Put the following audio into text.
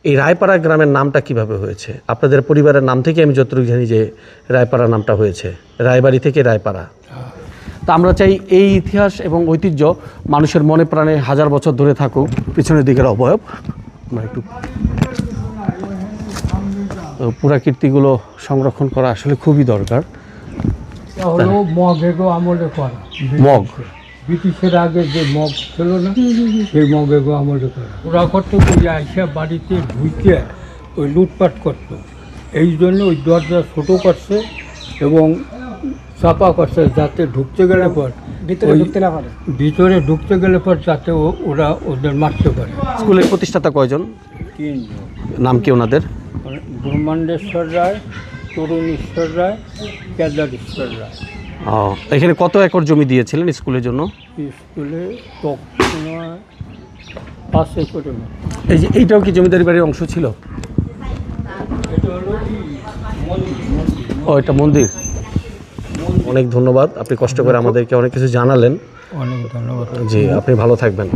এই রায়পাড়া গ্রামের নামটা কিভাবে হয়েছে? আপনাদের পরিবারের নাম থেকে আমি যতটুকু জানি যে রায়পাড়া নামটা হয়েছে, রায়বাড়ি থেকে রায়পাড়া। তা আমরা চাই এই ইতিহাস এবং ঐতিহ্য মানুষের মনে প্রাণে হাজার বছর ধরে থাকুক। পিছনের দিকের অবয়ব আমরা একটু পুরাকীর্তিগুলো সংরক্ষণ করা আসলে খুবই দরকার। হলো মগ এগো আমলে করা মগ ব্রিটিশের আগে যে মগ ছিল না, সেই মগ এগো আমলে করা। ওরা করতো ওই আইসা বাড়িতে ঢুকে ওই লুটপাট করতো, এই জন্য ওই দরজা ছোটো করছে এবং চাপা করছে, যাতে ঢুকতে গেলে পর ভিতরে ঢুকতে গেলে পর যাতে ওরা ওদের মারতে পারে। স্কুলের প্রতিষ্ঠাতা কয়জন? তিনজন। নাম কি ওনাদের? ব্রহ্মাণ্ডেশ্বর রায়, তরুণেশ্বর রায়, কেদারেশ্বর রায়। এখানে কত একর জমি দিয়েছিলেন স্কুলের জন্য? স্কুলে তখন 5 একরের মতো। এই যে এইটাও কি জমিদারি বাড়ির অংশ ছিল? এটা হলো কি মন্দির। ও, এটা মন্দির। অনেক ধন্যবাদ, আপনি কষ্ট করে আমাদেরকে অনেক কিছু জানালেন। অনেক ধন্যবাদ। জি, আপনি ভালো থাকবেন।